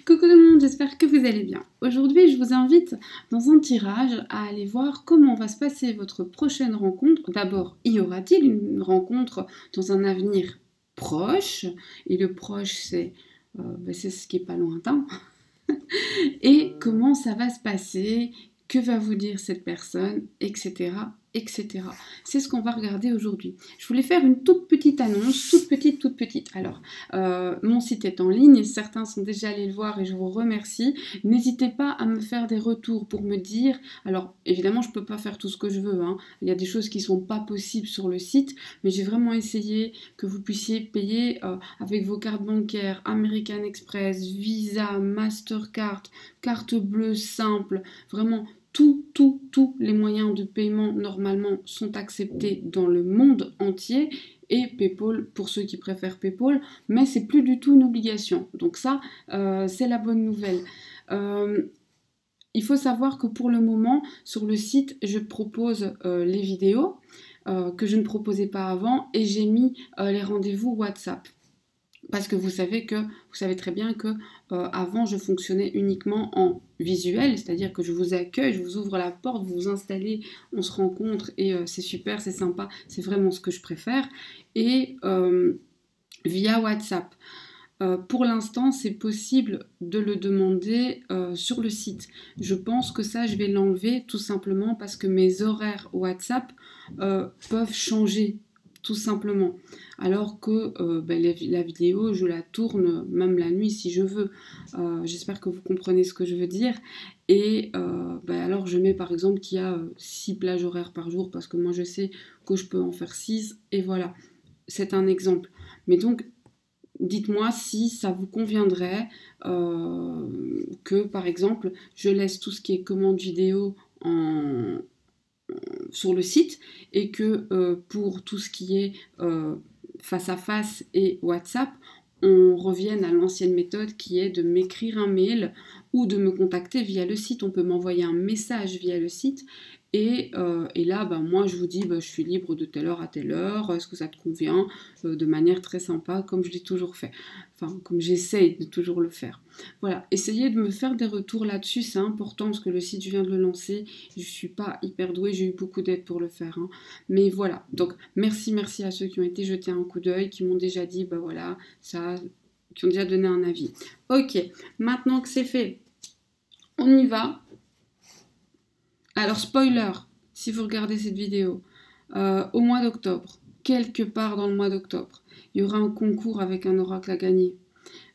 Coucou tout le monde, j'espère que vous allez bien. Aujourd'hui, je vous invite dans un tirage à aller voir comment va se passer votre prochaine rencontre. D'abord, y aura-t-il une rencontre dans un avenir proche? Et le proche, c'est ce qui n'est pas lointain. Et comment ça va se passer? Que va vous dire cette personne? Etc. etc. C'est ce qu'on va regarder aujourd'hui. Je voulais faire une toute petite annonce, toute petite. Alors, mon site est en ligne, certains sont déjà allés le voir et je vous remercie. N'hésitez pas à me faire des retours pour me dire, alors évidemment je ne peux pas faire tout ce que je veux, hein. Il y a des choses qui ne sont pas possibles sur le site, mais j'ai vraiment essayé que vous puissiez payer avec vos cartes bancaires, American Express, Visa, Mastercard, carte bleue simple, vraiment tous les moyens de paiement normalement sont acceptés dans le monde entier et PayPal pour ceux qui préfèrent PayPal, mais c'est plus du tout une obligation. Donc ça, c'est la bonne nouvelle. Il faut savoir que pour le moment, sur le site, je propose les vidéos que je ne proposais pas avant et j'ai mis les rendez-vous WhatsApp. Parce que vous savez très bien que avant je fonctionnais uniquement en visuel, c'est-à-dire que je vous accueille, je vous ouvre la porte, vous vous installez, on se rencontre et c'est super, c'est sympa, c'est vraiment ce que je préfère. Et via WhatsApp. Pour l'instant, c'est possible de le demander sur le site. Je pense que ça, je vais l'enlever tout simplement parce que mes horaires WhatsApp peuvent changer. Tout simplement. Alors que la vidéo, je la tourne même la nuit si je veux. J'espère que vous comprenez ce que je veux dire. Et alors je mets par exemple qu'il y a 6 plages horaires par jour parce que moi je sais que je peux en faire 6. Et voilà, c'est un exemple. Mais donc, dites-moi si ça vous conviendrait que par exemple, je laisse tout ce qui est commande vidéo sur le site et que pour tout ce qui est face à face et WhatsApp, on revienne à l'ancienne méthode qui est de m'écrire un mail ou de me contacter via le site. On peut m'envoyer un message via le site et là, moi, je vous dis, je suis libre de telle heure à telle heure, est-ce que ça te convient? De manière très sympa, comme je l'ai toujours fait. Enfin, comme j'essaye de toujours le faire. Voilà, essayez de me faire des retours là-dessus, c'est important, parce que le site, je viens de le lancer, je ne suis pas hyper douée, j'ai eu beaucoup d'aide pour le faire. Hein. Mais voilà, donc merci à ceux qui ont été jetés un coup d'œil, qui m'ont déjà dit, voilà, ça, qui ont déjà donné un avis. Ok, maintenant que c'est fait, on y va. Alors, spoiler, si vous regardez cette vidéo, au mois d'octobre, quelque part dans le mois d'octobre, il y aura un concours avec un oracle à gagner.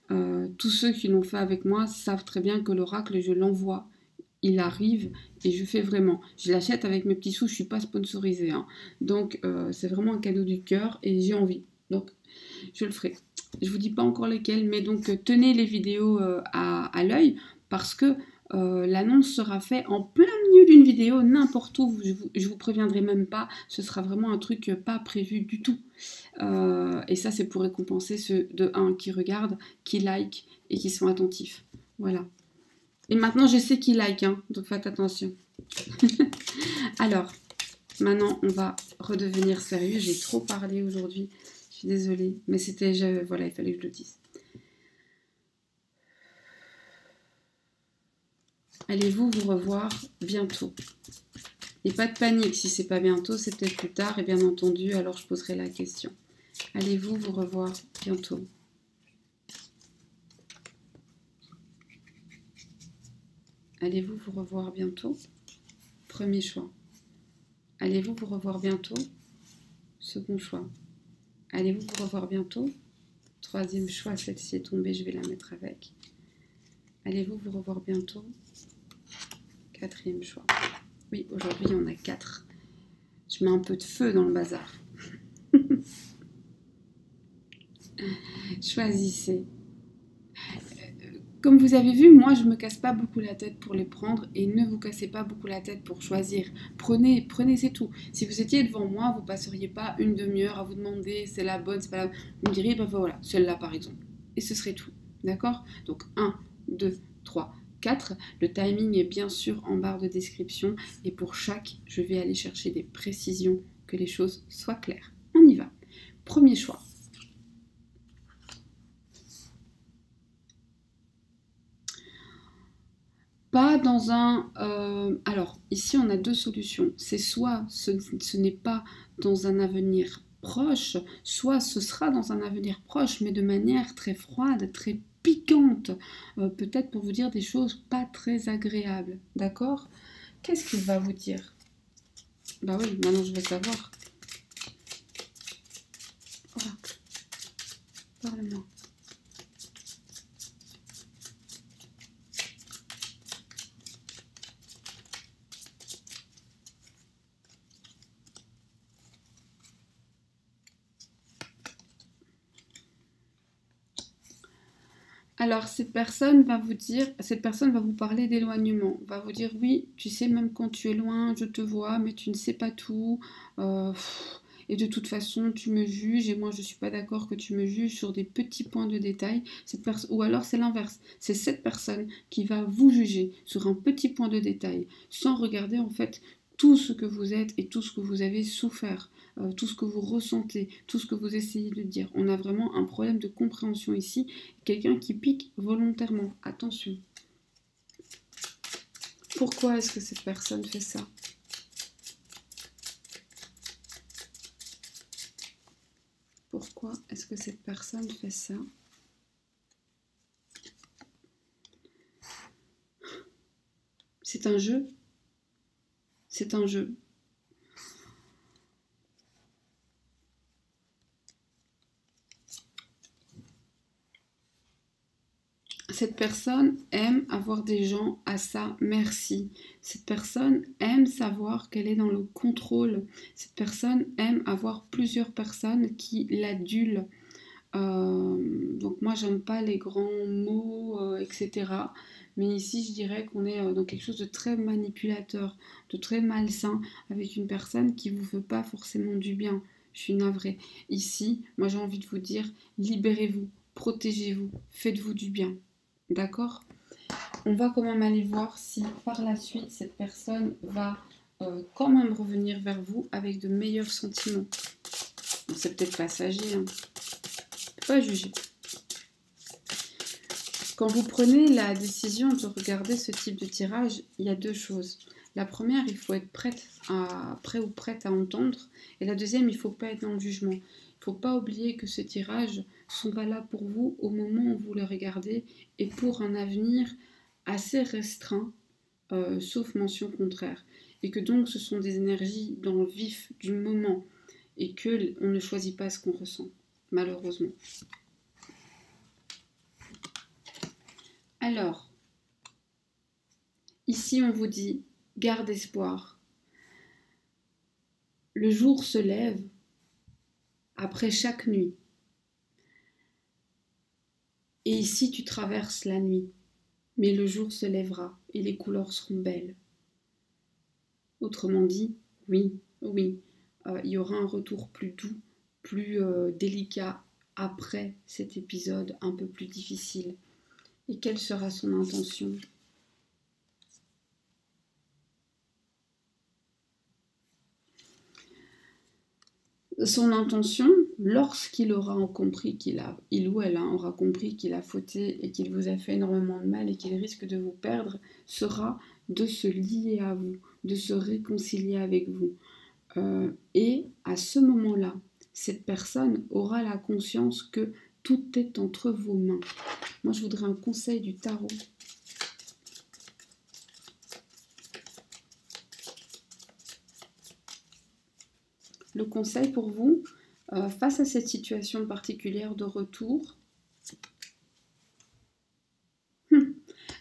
Tous ceux qui l'ont fait avec moi savent très bien que l'oracle, je l'envoie, il arrive et je fais vraiment. Je l'achète avec mes petits sous, je ne suis pas sponsorisée. Hein. Donc, c'est vraiment un cadeau du cœur et j'ai envie. Donc, je le ferai. Je ne vous dis pas encore lesquels, mais donc tenez les vidéos à l'œil parce que l'annonce sera faite en plein milieu d'une vidéo, n'importe où, je vous préviendrai même pas, ce sera vraiment un truc pas prévu du tout. Et ça, c'est pour récompenser ceux de 1 qui regardent, qui like et qui sont attentifs. Voilà. Et maintenant, je sais qui like, hein, donc faites attention. Alors, maintenant, on va redevenir sérieux. J'ai trop parlé aujourd'hui, je suis désolée, mais c'était, voilà, il fallait que je le dise. Allez-vous vous revoir bientôt? Et pas de panique, si c'est pas bientôt, c'est peut-être plus tard, et bien entendu, alors je poserai la question. Allez-vous vous revoir bientôt? Allez-vous vous revoir bientôt? Premier choix. Allez-vous vous revoir bientôt? Second choix. Allez-vous vous revoir bientôt? Troisième choix, celle-ci est tombée, je vais la mettre avec. Allez-vous vous revoir bientôt? Quatrième choix. Oui, aujourd'hui, il y en a 4. Je mets un peu de feu dans le bazar. Choisissez. Comme vous avez vu, moi, je ne me casse pas beaucoup la tête pour les prendre et ne vous cassez pas beaucoup la tête pour choisir. Prenez, c'est tout. Si vous étiez devant moi, vous ne passeriez pas une demi-heure à vous demander c'est la bonne, c'est pas la bonne. Vous me diriez, voilà, celle-là par exemple. Et ce serait tout. D'accord? Donc 1, 2, 3, 4. Le timing est bien sûr en barre de description et pour chaque, je vais aller chercher des précisions, que les choses soient claires. On y va. Premier choix. pas dans un... alors, ici, on a deux solutions. C'est soit ce n'est pas dans un avenir proche, soit ce sera dans un avenir proche, mais de manière très froide, très piquante, peut-être pour vous dire des choses pas très agréables, d'accord? Qu'est-ce qu'il va vous dire? Bah oui, maintenant je veux savoir. Oracle, parle-moi. Alors, cette personne va vous parler d'éloignement, va vous dire oui, tu sais, même quand tu es loin, je te vois, mais tu ne sais pas tout. Et de toute façon, tu me juges et moi, je ne suis pas d'accord que tu me juges sur des petits points de détail. Ou alors, c'est l'inverse. C'est cette personne qui va vous juger sur un petit point de détail, sans regarder en fait tout ce que vous êtes et tout ce que vous avez souffert. Tout ce que vous ressentez, tout ce que vous essayez de dire. On a vraiment un problème de compréhension ici. Quelqu'un qui pique volontairement. Attention. Pourquoi est-ce que cette personne fait ça? Pourquoi est-ce que cette personne fait ça? C'est un jeu. C'est un jeu. Cette personne aime avoir des gens à sa merci. Cette personne aime savoir qu'elle est dans le contrôle. Cette personne aime avoir plusieurs personnes qui l'adulent. Donc moi, j'aime pas les grands mots, etc. Mais ici, je dirais qu'on est dans quelque chose de très manipulateur, de très malsain, avec une personne qui vous veut pas forcément du bien. Je suis navrée. Ici, moi, j'ai envie de vous dire, libérez-vous, protégez-vous, faites-vous du bien. D'accord? On va quand même aller voir si par la suite cette personne va quand même revenir vers vous avec de meilleurs sentiments. Bon, c'est peut-être passager, hein. Pas juger. Quand vous prenez la décision de regarder ce type de tirage, il y a deux choses. La première, il faut être prêt ou prête à entendre. Et la deuxième, il ne faut pas être dans le jugement. Il ne faut pas oublier que ces tirages sont valables pour vous au moment où vous les regardez et pour un avenir assez restreint, sauf mention contraire. Et que donc ce sont des énergies dans le vif du moment et qu'on ne choisit pas ce qu'on ressent, malheureusement. Alors, ici on vous dit, garde espoir. Le jour se lève après chaque nuit. Et ici tu traverses la nuit, mais le jour se lèvera et les couleurs seront belles. Autrement dit, oui, il y aura un retour plus doux, plus délicat après cet épisode un peu plus difficile. Et quelle sera son intention ? Son intention, lorsqu'il aura compris il ou elle aura compris qu'il a fauté et qu'il vous a fait énormément de mal et qu'il risque de vous perdre, sera de se lier à vous, de se réconcilier avec vous. Et à ce moment-là, cette personne aura la conscience que tout est entre vos mains. Moi, je voudrais un conseil du tarot. Le conseil pour vous, face à cette situation particulière de retour,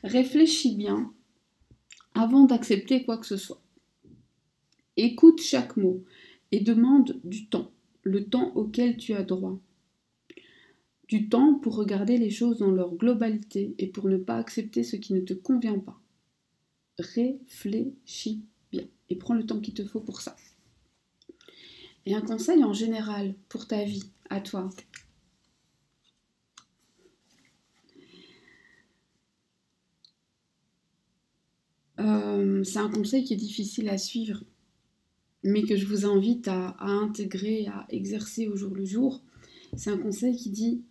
réfléchis bien avant d'accepter quoi que ce soit. Écoute chaque mot et demande du temps, le temps auquel tu as droit. Du temps pour regarder les choses dans leur globalité et pour ne pas accepter ce qui ne te convient pas. Réfléchis bien et prends le temps qu'il te faut pour ça. Et un conseil en général pour ta vie, à toi. C'est un conseil qui est difficile à suivre, mais que je vous invite à intégrer, à exercer au jour le jour. C'est un conseil qui dit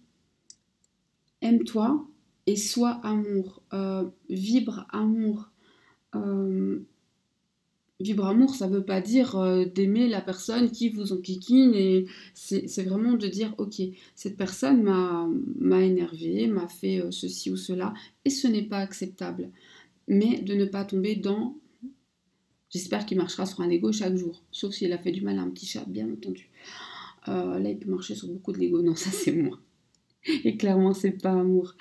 « Aime-toi et sois amour, vibre amour, Euh, Vibra amour, ça veut pas dire d'aimer la personne qui vous enquiquine, et c'est vraiment de dire, ok, cette personne m'a énervé, m'a fait ceci ou cela, et ce n'est pas acceptable. Mais de ne pas tomber dans, j'espère qu'il marchera sur un Lego chaque jour, sauf s'il a fait du mal à un petit chat, bien entendu. Là, il peut marcher sur beaucoup de Lego, non, ça c'est moi. Et clairement, c'est pas amour.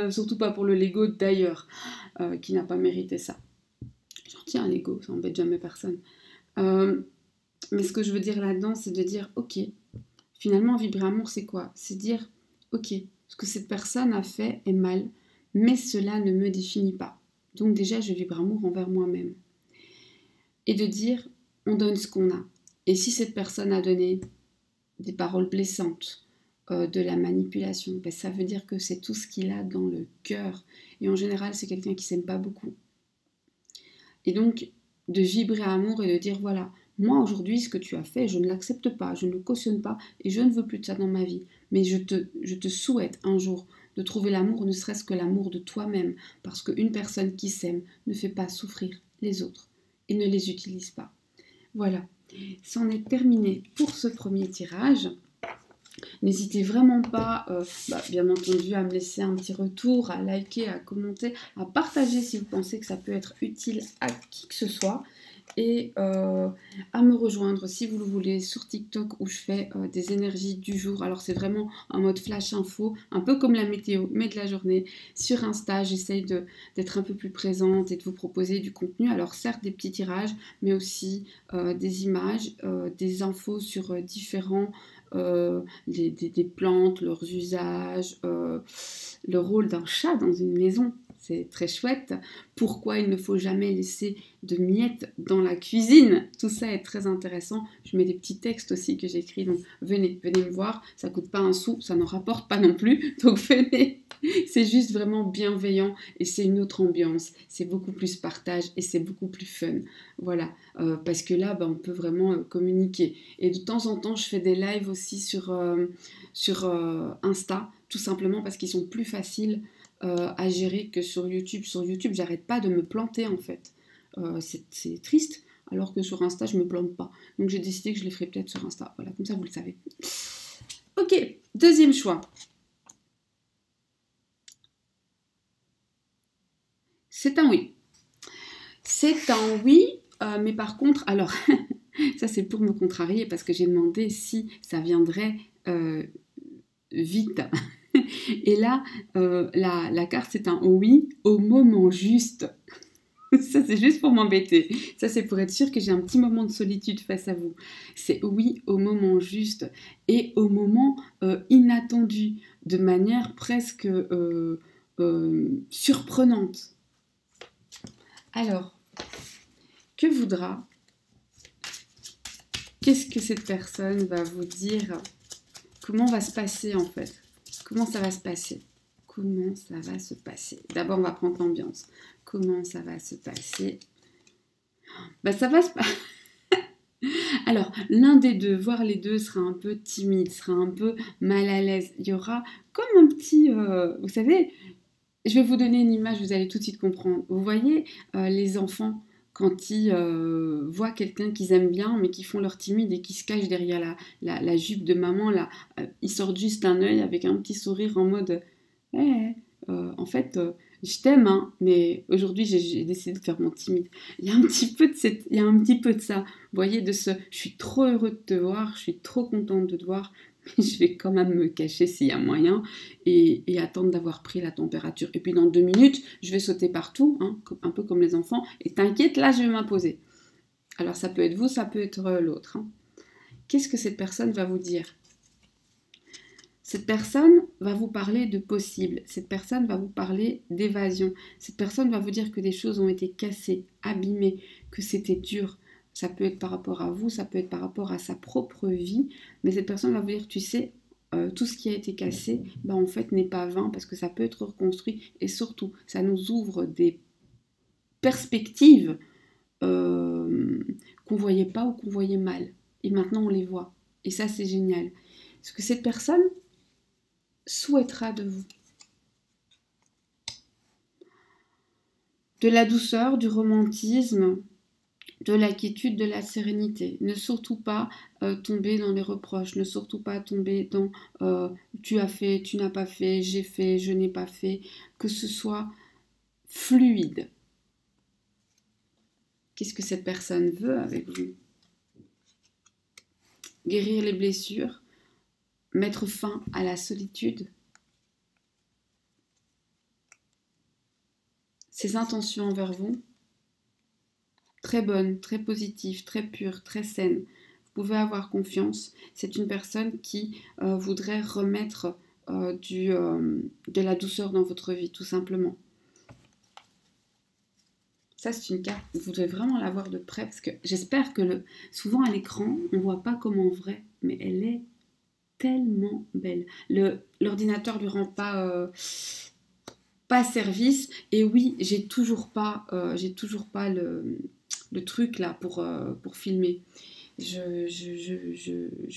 Surtout pas pour le Lego d'ailleurs, qui n'a pas mérité ça. J'en tiens un Lego, ça embête jamais personne. Mais ce que je veux dire là-dedans, c'est de dire, ok, finalement, vibrer amour, c'est quoi? C'est dire, ok, ce que cette personne a fait est mal, mais cela ne me définit pas. Donc déjà, je vibre amour envers moi-même. Et de dire, on donne ce qu'on a. Et si cette personne a donné des paroles blessantes, de la manipulation, ben ça veut dire que c'est tout ce qu'il a dans le cœur. Et en général, c'est quelqu'un qui s'aime pas beaucoup. Et donc, de vibrer amour et de dire, voilà, moi aujourd'hui, ce que tu as fait, je ne l'accepte pas, je ne le cautionne pas et je ne veux plus de ça dans ma vie. Mais je te souhaite un jour de trouver l'amour, ne serait-ce que l'amour de toi-même. Parce qu'une personne qui s'aime ne fait pas souffrir les autres et ne les utilise pas. Voilà, c'en est terminé pour ce premier tirage. N'hésitez vraiment pas, bien entendu, à me laisser un petit retour, à liker, à commenter, à partager si vous pensez que ça peut être utile à qui que ce soit. Et à me rejoindre si vous le voulez sur TikTok où je fais des énergies du jour. Alors c'est vraiment en mode flash info, un peu comme la météo, mais de la journée. Sur Insta, j'essaye d'être un peu plus présente et de vous proposer du contenu. Alors certes des petits tirages, mais aussi des images, des infos sur différents des plantes, leurs usages, le rôle d'un chat dans une maison. C'est très chouette. Pourquoi il ne faut jamais laisser de miettes dans la cuisine? Tout ça est très intéressant. Je mets des petits textes aussi que j'écris. Donc venez me voir. Ça coûte pas un sou, ça n'en rapporte pas non plus. Donc venez. C'est juste vraiment bienveillant et c'est une autre ambiance. C'est beaucoup plus partage et c'est beaucoup plus fun. Voilà. Parce que là, on peut vraiment communiquer. Et de temps en temps, je fais des lives aussi sur Insta, tout simplement parce qu'ils sont plus faciles à gérer que sur YouTube. Sur YouTube, j'arrête pas de me planter en fait. C'est triste, alors que sur Insta, je me plante pas. Donc j'ai décidé que je les ferai peut-être sur Insta. Voilà, comme ça vous le savez. Ok, deuxième choix. C'est un oui. C'est un oui, mais par contre, alors, ça c'est pour me contrarier parce que j'ai demandé si ça viendrait vite. Et là, la carte c'est un oui au moment juste. Ça c'est juste pour m'embêter. Ça c'est pour être sûr que j'ai un petit moment de solitude face à vous. C'est oui au moment juste et au moment inattendu, de manière presque surprenante. Alors, que voudra? Qu'est-ce que cette personne va vous dire? Comment va se passer en fait? Comment ça va se passer? Comment ça va se passer? D'abord, on va prendre l'ambiance. Comment ça va se passer? Ça va se passer. Alors, l'un des deux, voire les deux, sera un peu timide, sera un peu mal à l'aise. Il y aura comme un petit... vous savez, je vais vous donner une image, vous allez tout de suite comprendre. Vous voyez les enfants, quand ils voient quelqu'un qu'ils aiment bien, mais qui font leur timide et qui se cachent derrière la jupe de maman, là, ils sortent juste un œil avec un petit sourire en mode en fait, je t'aime, hein, mais aujourd'hui j'ai décidé de faire mon timide. Il y a un petit peu de ça. Vous voyez, je suis trop heureux de te voir, je suis trop contente de te voir, mais je vais quand même me cacher s'il y a moyen et attendre d'avoir pris la température. Et puis dans 2 minutes, je vais sauter partout, hein, un peu comme les enfants. Et t'inquiète, là je vais m'imposer. Alors ça peut être vous, ça peut être l'autre. Hein. Qu'est-ce que cette personne va vous dire? Cette personne va vous parler de possible, cette personne va vous parler d'évasion, cette personne va vous dire que des choses ont été cassées, abîmées, que c'était dur. Ça peut être par rapport à vous, ça peut être par rapport à sa propre vie, mais cette personne va vous dire, tu sais, tout ce qui a été cassé, en fait n'est pas vain parce que ça peut être reconstruit et surtout, ça nous ouvre des perspectives qu'on voyait pas ou qu'on voyait mal. Et maintenant, on les voit. Et ça, c'est génial. Parce que cette personne souhaitera de vous. de la douceur, du romantisme, de la quiétude, de la sérénité. Ne surtout pas tomber dans les reproches, ne surtout pas tomber dans tu as fait, tu n'as pas fait, j'ai fait, je n'ai pas fait, que ce soit fluide. Qu'est-ce que cette personne veut avec vous? Guérir les blessures, mettre fin à la solitude. Ses intentions envers vous, très bonnes, très positives, très pures, très saines. Vous pouvez avoir confiance. C'est une personne qui voudrait remettre de la douceur dans votre vie, tout simplement. Ça, c'est une carte, vous devez vraiment la voir de près, parce que j'espère que souvent à l'écran, on ne voit pas comme en vrai, mais elle est tellement belle. L'ordinateur lui rend pas service, et oui, j'ai toujours pas le truc là pour filmer. Je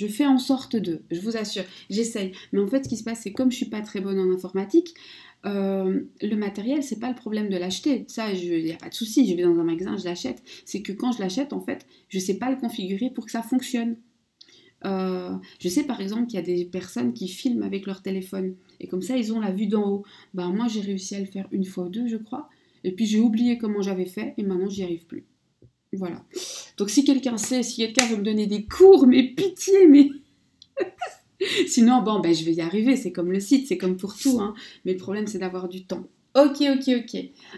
fais en sorte je vous assure, j'essaye. Mais en fait, ce qui se passe, c'est comme je suis pas très bonne en informatique, le matériel, c'est pas le problème de l'acheter. Ça, il n'y a pas de souci, je vais dans un magasin, je l'achète. C'est que quand je l'achète, en fait, je sais pas le configurer pour que ça fonctionne. Je sais par exemple qu'il y a des personnes qui filment avec leur téléphone et comme ça ils ont la vue d'en haut. Ben, moi j'ai réussi à le faire une fois ou deux je crois et puis j'ai oublié comment j'avais fait et maintenant j'y arrive plus. Voilà. Donc si quelqu'un sait, si quelqu'un veut me donner des cours, mais pitié, mais... Sinon, bon, ben, je vais y arriver, c'est comme le site, c'est comme pour tout, hein. Mais le problème c'est d'avoir du temps. Ok.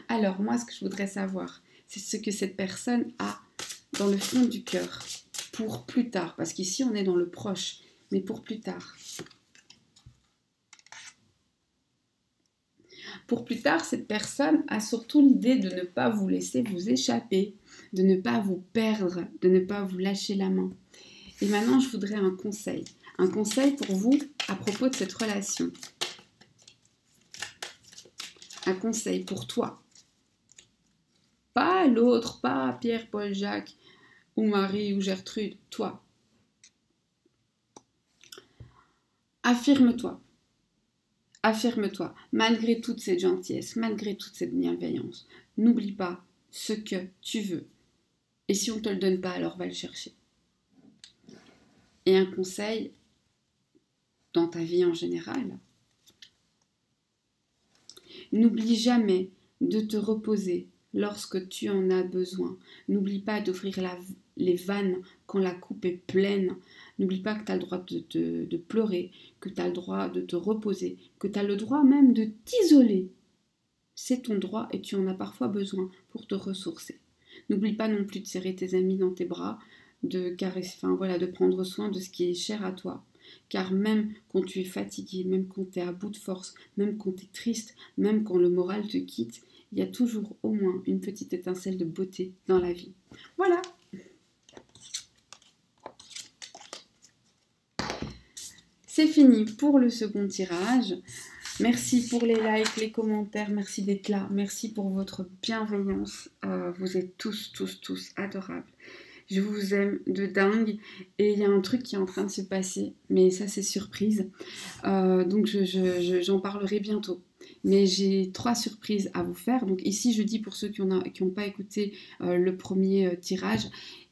Alors moi ce que je voudrais savoir, c'est ce que cette personne a dans le fond du cœur. Pour plus tard, parce qu'ici on est dans le proche, mais pour plus tard. Pour plus tard, cette personne a surtout l'idée de ne pas vous laisser vous échapper, de ne pas vous perdre, de ne pas vous lâcher la main. Et maintenant, je voudrais un conseil pour vous à propos de cette relation. Un conseil pour toi. Pas l'autre, pas Pierre, Paul, Jacques, ou Marie, ou Gertrude, toi. Affirme-toi. Affirme-toi, malgré toute cette gentillesse, malgré toute cette bienveillance. N'oublie pas ce que tu veux. Et si on ne te le donne pas, alors va le chercher. Et un conseil dans ta vie en général. N'oublie jamais de te reposer lorsque tu en as besoin. N'oublie pas d'ouvrir les vannes quand la coupe est pleine. N'oublie pas que tu as le droit de pleurer, que tu as le droit de te reposer, que tu as le droit même de t'isoler. C'est ton droit et tu en as parfois besoin pour te ressourcer. N'oublie pas non plus de serrer tes amis dans tes bras, de caresser, de prendre soin de ce qui est cher à toi. Car même quand tu es fatigué, même quand tu es à bout de force, même quand tu es triste, même quand le moral te quitte, il y a toujours au moins une petite étincelle de beauté dans la vie. Voilà. C'est fini pour le second tirage. Merci pour les likes, les commentaires, merci d'être là, merci pour votre bienveillance. Vous êtes tous adorables. Je vous aime de dingue et il y a un truc qui est en train de se passer, mais ça c'est surprise. Donc j'en parlerai bientôt. Mais j'ai 3 surprises à vous faire. Donc ici je dis pour ceux qui n'ont pas écouté le premier tirage,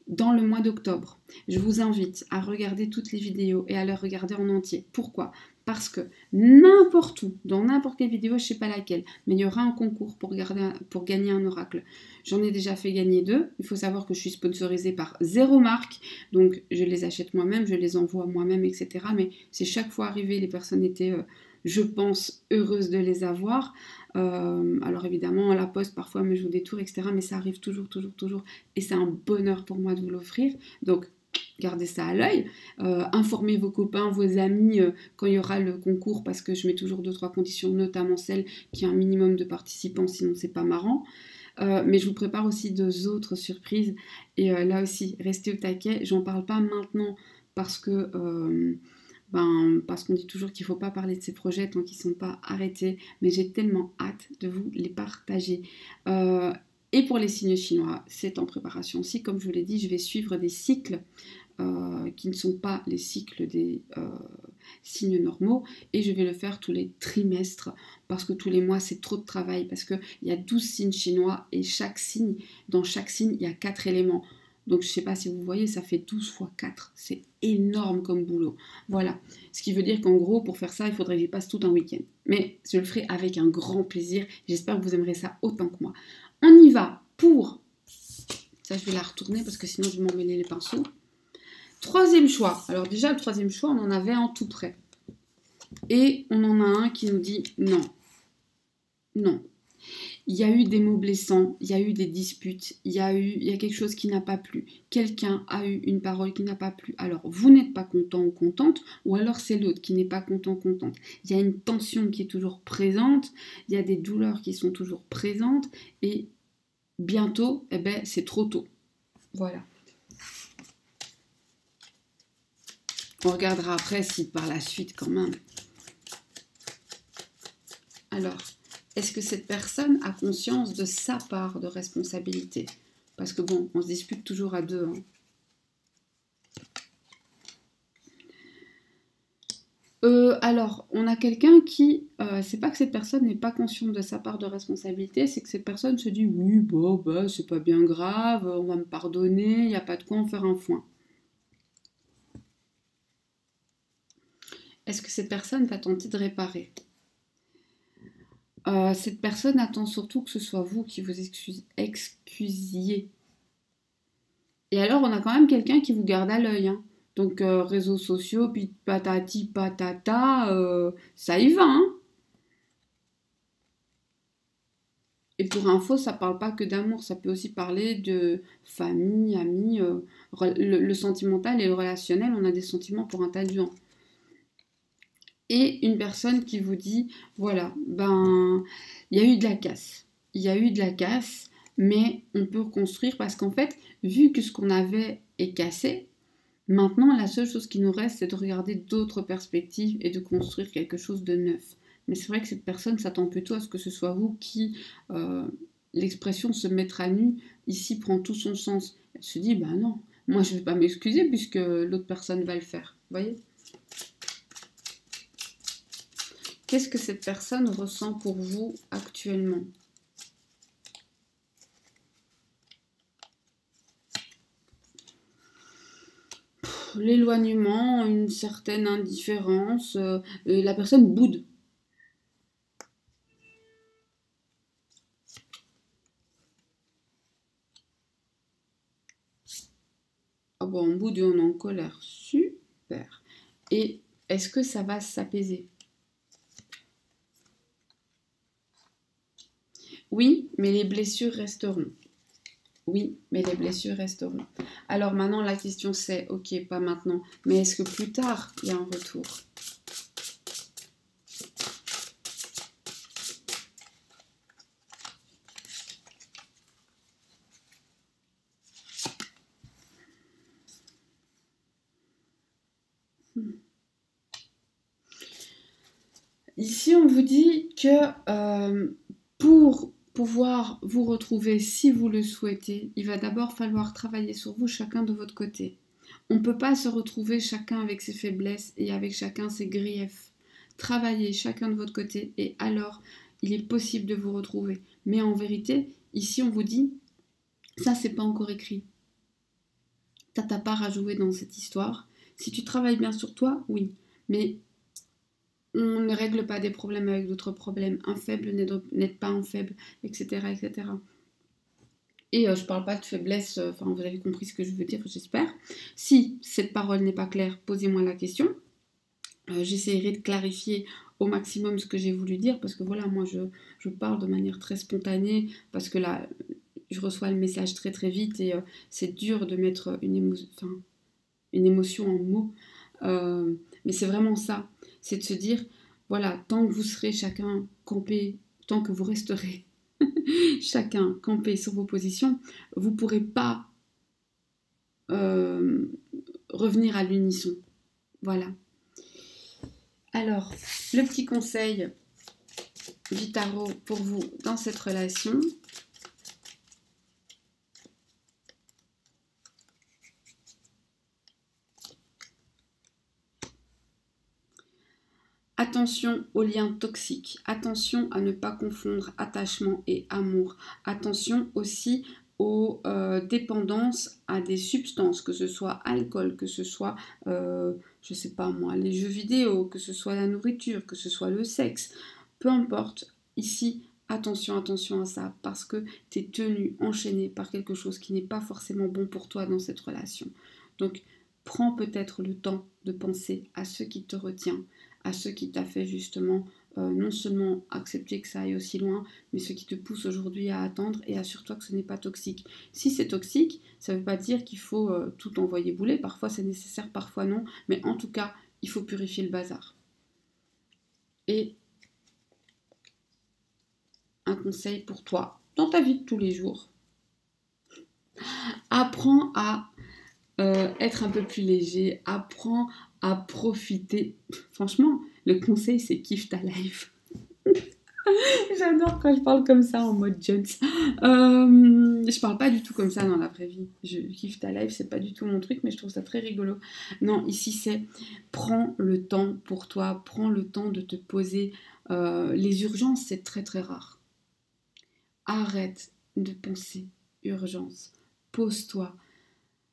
dans le mois d'octobre, je vous invite à regarder toutes les vidéos et à les regarder en entier. Pourquoi ? Parce que n'importe où, dans n'importe quelle vidéo, je ne sais pas laquelle, mais il y aura un concours pour gagner un oracle. J'en ai déjà fait gagner 2. Il faut savoir que je suis sponsorisée par 0 marque, donc je les achète moi-même, je les envoie moi-même, etc. Mais c'est chaque fois arrivé, les personnes étaient, je pense, heureuses de les avoir. Alors évidemment, la poste parfois me joue des tours, etc. Mais ça arrive toujours. Et c'est un bonheur pour moi de vous l'offrir. Donc, gardez ça à l'œil. Informez vos copains, vos amis quand il y aura le concours parce que je mets toujours 2-3 conditions, notamment celle qui a un minimum de participants, sinon c'est pas marrant. Mais je vous prépare aussi 2 autres surprises. Et là aussi, restez au taquet. J'en parle pas maintenant parce que... parce qu'on dit toujours qu'il ne faut pas parler de ces projets tant qu'ils ne sont pas arrêtés, mais j'ai tellement hâte de vous les partager. Et pour les signes chinois, c'est en préparation aussi. Comme je vous l'ai dit, je vais suivre des cycles qui ne sont pas les cycles des signes normaux, et je vais le faire tous les trimestres, parce que tous les mois c'est trop de travail, parce qu'il y a 12 signes chinois, et dans chaque signe il y a 4 éléments. Donc je ne sais pas si vous voyez, ça fait 12 fois 4, c'est énorme comme boulot. Voilà, ce qui veut dire qu'en gros, pour faire ça, il faudrait que j'y passe tout un week-end. Mais je le ferai avec un grand plaisir, j'espère que vous aimerez ça autant que moi. On y va pour... Ça, je vais la retourner parce que sinon je vais m'emmêler les pinceaux. Troisième choix. Alors déjà, le troisième choix, on en avait un tout près. Et on en a un qui nous dit non. Non. Il y a eu des mots blessants, il y a eu des disputes, il y a quelque chose qui n'a pas plu. Quelqu'un a eu une parole qui n'a pas plu. Alors, vous n'êtes pas content ou contente, ou alors c'est l'autre qui n'est pas content ou contente. Il y a une tension qui est toujours présente, il y a des douleurs qui sont toujours présentes, et bientôt, eh ben, c'est trop tôt. Voilà. On regardera après si par la suite quand même. Alors, est-ce que cette personne a conscience de sa part de responsabilité? Parce que bon, on se dispute toujours à deux. Alors, on a quelqu'un qui... c'est pas que cette personne n'est pas consciente de sa part de responsabilité, c'est que cette personne se dit « Oui, bon, bah, c'est pas bien grave, on va me pardonner, il n'y a pas de quoi en faire un foin. » Est-ce que cette personne va tenter de réparer? Cette personne attend surtout que ce soit vous qui vous excusiez. Et alors, on a quand même quelqu'un qui vous garde à l'œil. Hein. Donc, réseaux sociaux, puis patati patata, ça y va. Hein. Et pour info, ça parle pas que d'amour, ça peut aussi parler de famille, amis. Le sentimental et le relationnel, on a des sentiments pour un tas de gens. Et une personne qui vous dit, voilà, ben, il y a eu de la casse. Il y a eu de la casse, mais on peut reconstruire parce qu'en fait, vu que ce qu'on avait est cassé, maintenant, la seule chose qui nous reste, c'est de regarder d'autres perspectives et de construire quelque chose de neuf. Mais c'est vrai que cette personne s'attend plutôt à ce que ce soit vous qui... l'expression se mettre à nu, ici, prend tout son sens. Elle se dit, ben non, moi je ne vais pas m'excuser puisque l'autre personne va le faire. Vous voyez ? Qu'est-ce que cette personne ressent pour vous actuellement? L'éloignement, une certaine indifférence, la personne boude. Ah bon, on boude et on est en colère. Super. Et est-ce que ça va s'apaiser? Oui, mais les blessures resteront. Oui, mais les blessures resteront. Alors maintenant, la question c'est, ok, pas maintenant, mais est-ce que plus tard, il y a un retour? Ici, on vous dit que pour pouvoir vous retrouver, si vous le souhaitez, il va d'abord falloir travailler sur vous chacun de votre côté. On ne peut pas se retrouver chacun avec ses faiblesses et avec chacun ses griefs. Travaillez chacun de votre côté et alors, il est possible de vous retrouver. Mais en vérité, ici, on vous dit, ça, c'est pas encore écrit. T'as ta part à jouer dans cette histoire. Si tu travailles bien sur toi, oui. Mais on ne règle pas des problèmes avec d'autres problèmes. Un faible n'aide pas un faible, etc. etc. Et je ne parle pas de faiblesse, enfin vous avez compris ce que je veux dire, j'espère. Si cette parole n'est pas claire, posez-moi la question. J'essaierai de clarifier au maximum ce que j'ai voulu dire, parce que voilà, moi je parle de manière très spontanée, parce que là, je reçois le message très très vite, et c'est dur de mettre une émotion en mots. Mais c'est vraiment ça, c'est de se dire, voilà, tant que vous serez chacun campé, tant que vous resterez chacun campé sur vos positions, vous ne pourrez pas revenir à l'unisson. Voilà. Alors, le petit conseil du tarot pour vous dans cette relation. Attention aux liens toxiques, attention à ne pas confondre attachement et amour, attention aussi aux dépendances à des substances, que ce soit alcool, que ce soit, je sais pas moi, les jeux vidéo, que ce soit la nourriture, que ce soit le sexe, peu importe, ici, attention, attention à ça, parce que tu es tenu, enchaîné par quelque chose qui n'est pas forcément bon pour toi dans cette relation. Donc, prends peut-être le temps de penser à ce qui te retient, à ce qui t'a fait justement non seulement accepter que ça aille aussi loin, mais ce qui te pousse aujourd'hui à attendre, et assure-toi que ce n'est pas toxique. Si c'est toxique, ça ne veut pas dire qu'il faut tout envoyer bouler, parfois c'est nécessaire, parfois non, mais en tout cas, il faut purifier le bazar. Et un conseil pour toi, dans ta vie de tous les jours, apprends à être un peu plus léger, apprends à profiter. Franchement, le conseil, c'est kiffe ta life. J'adore quand je parle comme ça en mode Jones. Je parle pas du tout comme ça dans la vraie vie. Je kiffe ta life, c'est pas du tout mon truc, mais je trouve ça très rigolo. Non, ici c'est prends le temps pour toi, prends le temps de te poser. Les urgences, c'est très très rare. Arrête de penser urgence. Pose-toi,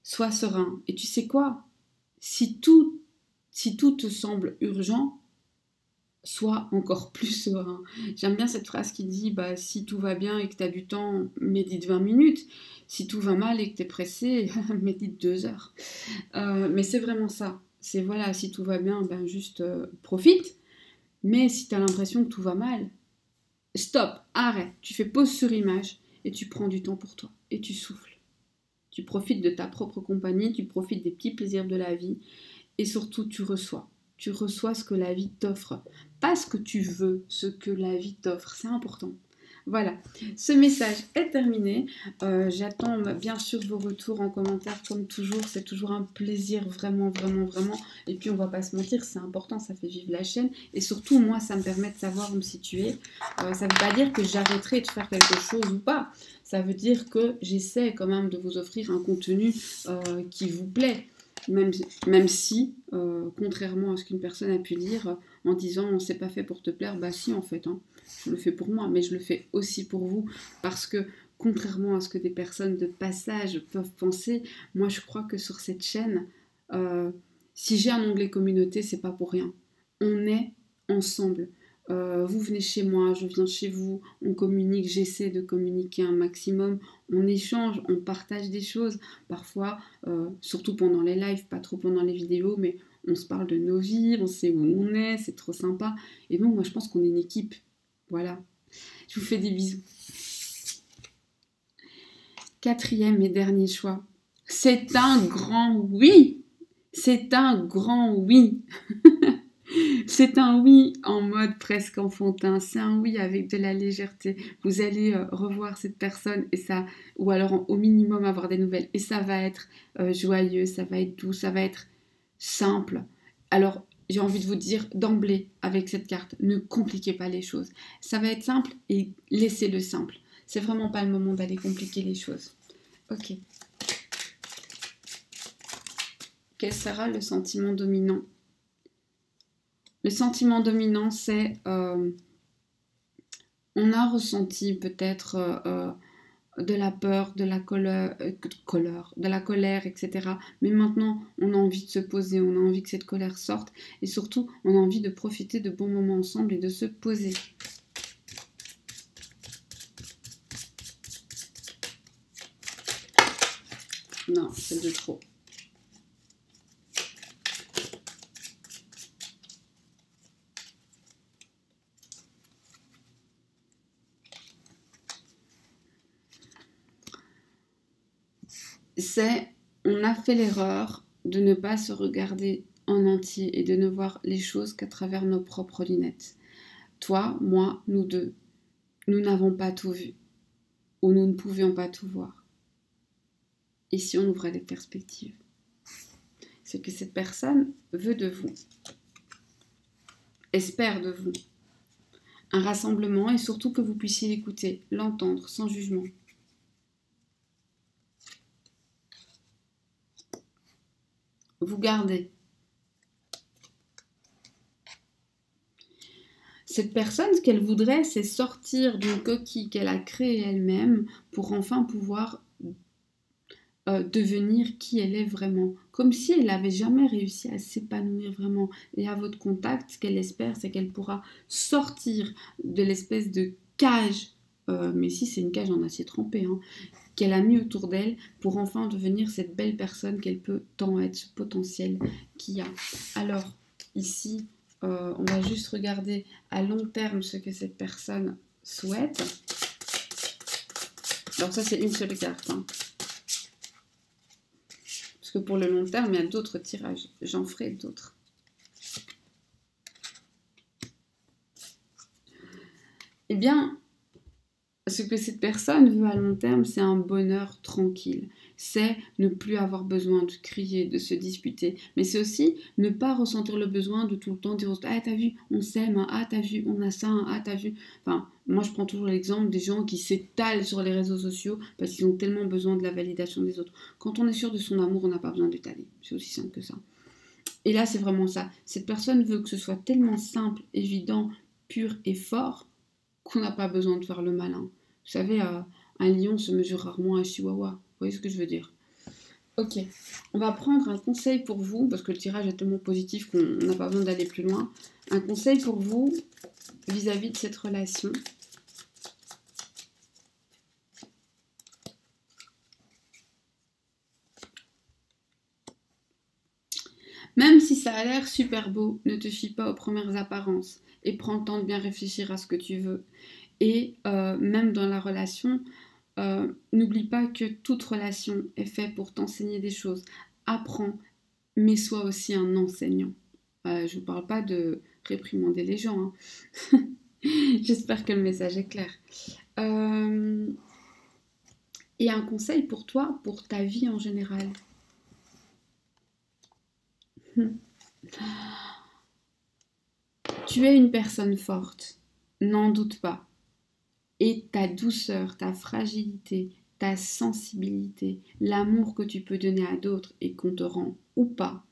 sois serein. Et tu sais quoi? Si tout te semble urgent, sois encore plus serein. J'aime bien cette phrase qui dit bah, si tout va bien et que tu as du temps, médite 20 minutes. Si tout va mal et que tu es pressé, médite 2 heures. Mais c'est vraiment ça. C'est voilà, si tout va bien, ben juste profite. Mais si tu as l'impression que tout va mal, stop, arrête. Tu fais pause sur image et tu prends du temps pour toi. Et tu souffles. Tu profites de ta propre compagnie, tu profites des petits plaisirs de la vie. Et surtout, tu reçois. Tu reçois ce que la vie t'offre. Pas ce que tu veux, ce que la vie t'offre. C'est important. Voilà, ce message est terminé. J'attends bien sûr vos retours en commentaire comme toujours. C'est toujours un plaisir, vraiment, vraiment, vraiment. Et puis on va pas se mentir, c'est important, ça fait vivre la chaîne. Et surtout, moi, ça me permet de savoir où me situer. Ça ne veut pas dire que j'arrêterai de faire quelque chose ou pas. Ça veut dire que j'essaie quand même de vous offrir un contenu qui vous plaît. Même si, contrairement à ce qu'une personne a pu dire en disant c'est pas fait pour te plaire, bah si en fait, hein, je le fais pour moi, mais je le fais aussi pour vous, parce que contrairement à ce que des personnes de passage peuvent penser, moi je crois que sur cette chaîne, si j'ai un onglet communauté, c'est pas pour rien. On est ensemble. Vous venez chez moi, je viens chez vous, on communique, j'essaie de communiquer un maximum, on échange, on partage des choses, parfois, surtout pendant les lives, pas trop pendant les vidéos, mais on se parle de nos vies, on sait où on est, c'est trop sympa, et donc moi je pense qu'on est une équipe, voilà. Je vous fais des bisous. 4e et dernier choix, c'est un grand oui, c'est un grand oui. C'est un oui en mode presque enfantin, c'est un oui avec de la légèreté. Vous allez revoir cette personne et ça, ou alors au minimum avoir des nouvelles. Et ça va être joyeux, ça va être doux, ça va être simple. Alors j'ai envie de vous dire d'emblée avec cette carte, ne compliquez pas les choses. Ça va être simple et laissez-le simple. C'est vraiment pas le moment d'aller compliquer les choses. Ok. Quel sera le sentiment dominant ? Le sentiment dominant, c'est on a ressenti peut-être de la peur, de la colère, etc. Mais maintenant, on a envie de se poser, on a envie que cette colère sorte. Et surtout, on a envie de profiter de bons moments ensemble et de se poser. Non, c'est de trop. On a fait l'erreur de ne pas se regarder en entier et de ne voir les choses qu'à travers nos propres lunettes. Toi, moi, nous deux, nous n'avons pas tout vu, ou nous ne pouvions pas tout voir. Et si on ouvrait les perspectives, c'est que cette personne veut de vous, espère de vous, un rassemblement et surtout que vous puissiez l'écouter, l'entendre sans jugement. Vous gardez. Cette personne, ce qu'elle voudrait, c'est sortir d'une coquille qu'elle a créée elle-même pour enfin pouvoir devenir qui elle est vraiment. Comme si elle n'avait jamais réussi à s'épanouir vraiment. Et à votre contact, ce qu'elle espère, c'est qu'elle pourra sortir de l'espèce de cage, mais si c'est une cage en acier trempé, hein, qu'elle a mis autour d'elle pour enfin devenir cette belle personne qu'elle peut tant être, ce potentiel qu'il y a. Alors, ici, on va juste regarder à long terme ce que cette personne souhaite. Alors ça, c'est une seule carte, hein. Parce que pour le long terme, il y a d'autres tirages. J'en ferai d'autres. Eh bien, ce que cette personne veut à long terme, c'est un bonheur tranquille. C'est ne plus avoir besoin de crier, de se disputer. Mais c'est aussi ne pas ressentir le besoin de tout le temps dire « Ah, t'as vu, on s'aime, ah, t'as vu, on a ça, ah, t'as vu... » Enfin, moi, je prends toujours l'exemple des gens qui s'étalent sur les réseaux sociaux parce qu'ils ont tellement besoin de la validation des autres. Quand on est sûr de son amour, on n'a pas besoin d'étaler. C'est aussi simple que ça. Et là, c'est vraiment ça. Cette personne veut que ce soit tellement simple, évident, pur et fort qu'on n'a pas besoin de faire le malin. Vous savez, un lion se mesure rarement à un chihuahua. Vous voyez ce que je veux dire? Ok, on va prendre un conseil pour vous, parce que le tirage est tellement positif qu'on n'a pas besoin d'aller plus loin. Un conseil pour vous vis-à-vis de cette relation. Même si ça a l'air super beau, ne te fie pas aux premières apparences et prends le temps de bien réfléchir à ce que tu veux. Et même dans la relation, n'oublie pas que toute relation est faite pour t'enseigner des choses. Apprends, mais sois aussi un enseignant. Je ne vous parle pas de réprimander les gens, hein. J'espère que le message est clair. Et un conseil pour toi, pour ta vie en général. Tu es une personne forte, n'en doute pas. Et ta douceur, ta fragilité, ta sensibilité, l'amour que tu peux donner à d'autres et qu'on te rend ou pas,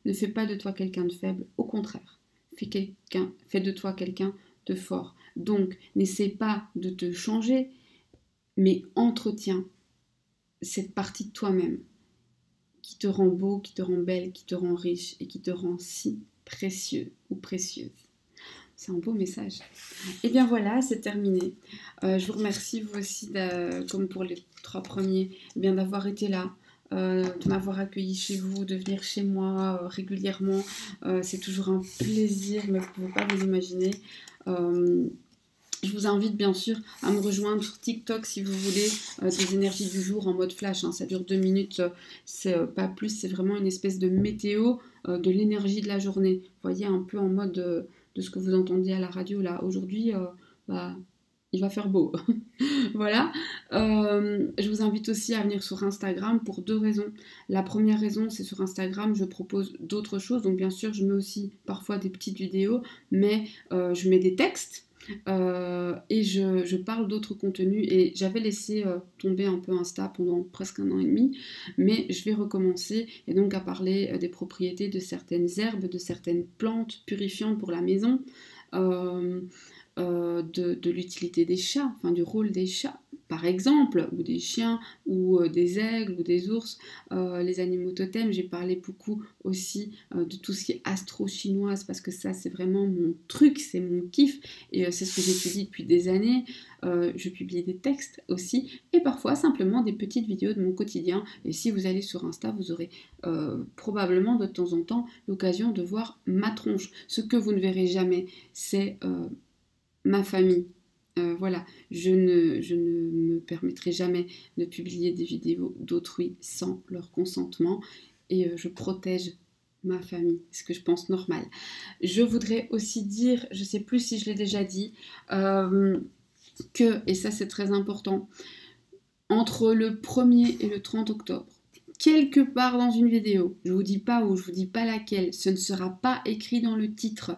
ne fait pas de toi quelqu'un de faible, au contraire, fais de toi quelqu'un de fort. Donc, n'essaie pas de te changer, mais entretiens cette partie de toi-même qui te rend beau, qui te rend belle, qui te rend riche et qui te rend si précieux ou précieuse. C'est un beau message. Et bien voilà, c'est terminé. Je vous remercie vous aussi, comme pour les 3 premiers, bien d'avoir été là, de m'avoir accueilli chez vous, de venir chez moi régulièrement. C'est toujours un plaisir, mais vous ne pouvez pas vous imaginer. Je vous invite bien sûr à me rejoindre sur TikTok si vous voulez des énergies du jour en mode flash. Hein. Ça dure 2 minutes, c'est pas plus, c'est vraiment une espèce de météo de l'énergie de la journée. Vous voyez, un peu en mode de ce que vous entendez à la radio là. Aujourd'hui, il va faire beau. Voilà. Je vous invite aussi à venir sur Instagram pour 2 raisons. La première raison, c'est sur Instagram, je propose d'autres choses. Donc bien sûr, je mets aussi parfois des petites vidéos, mais je mets des textes. Et je parle d'autres contenus et j'avais laissé tomber un peu Insta pendant presque 1 an et demi, mais je vais recommencer et donc à parler des propriétés de certaines herbes, de certaines plantes purifiantes pour la maison, de l'utilité des chats, enfin du rôle des chats par exemple, ou des chiens, ou des aigles, ou des ours, les animaux totems. J'ai parlé beaucoup aussi de tout ce qui est astro-chinoise, parce que ça c'est vraiment mon truc, c'est mon kiff, et c'est ce que j'étudie depuis des années. Je publie des textes aussi, et parfois simplement des petites vidéos de mon quotidien, et si vous allez sur Insta, vous aurez probablement de temps en temps l'occasion de voir ma tronche. Ce que vous ne verrez jamais, c'est ma famille. Voilà, je ne me permettrai jamais de publier des vidéos d'autrui sans leur consentement et je protège ma famille, ce que je pense normal. Je voudrais aussi dire, je ne sais plus si je l'ai déjà dit, que, et ça c'est très important, entre le 1er et le 30 octobre, quelque part dans une vidéo, je ne vous dis pas où, je ne vous dis pas laquelle, ce ne sera pas écrit dans le titre,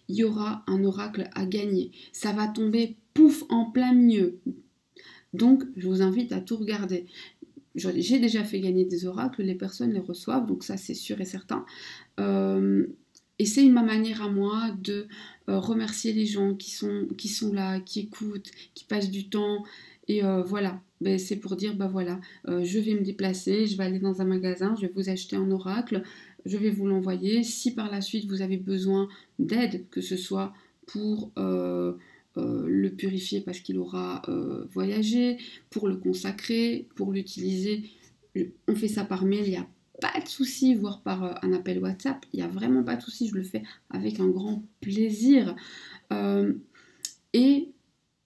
il y aura un oracle à gagner. Ça va tomber pouf en plein milieu. Donc, je vous invite à tout regarder. J'ai déjà fait gagner des oracles, les personnes les reçoivent, donc ça c'est sûr et certain. Et c'est ma manière à moi de remercier les gens qui sont là, qui écoutent, qui passent du temps. Et voilà, ben, c'est pour dire, ben voilà, je vais me déplacer, je vais aller dans un magasin, je vais vous acheter un oracle, je vais vous l'envoyer. Si par la suite vous avez besoin d'aide, que ce soit pour le purifier parce qu'il aura voyagé, pour le consacrer, pour l'utiliser, on fait ça par mail, il n'y a pas de souci, voire par un appel WhatsApp, il n'y a vraiment pas de souci, je le fais avec un grand plaisir. Et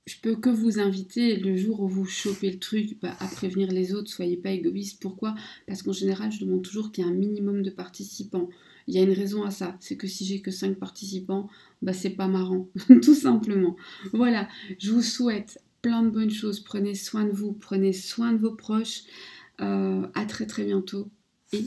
je peux que vous inviter, le jour où vous chopez le truc, bah, à prévenir les autres, soyez pas égoïste. Pourquoi? Parce qu'en général, je demande toujours qu'il y ait un minimum de participants. Il y a une raison à ça, c'est que si j'ai que 5 participants, bah, c'est pas marrant, tout simplement. Voilà, je vous souhaite plein de bonnes choses, prenez soin de vous, prenez soin de vos proches, à très très bientôt et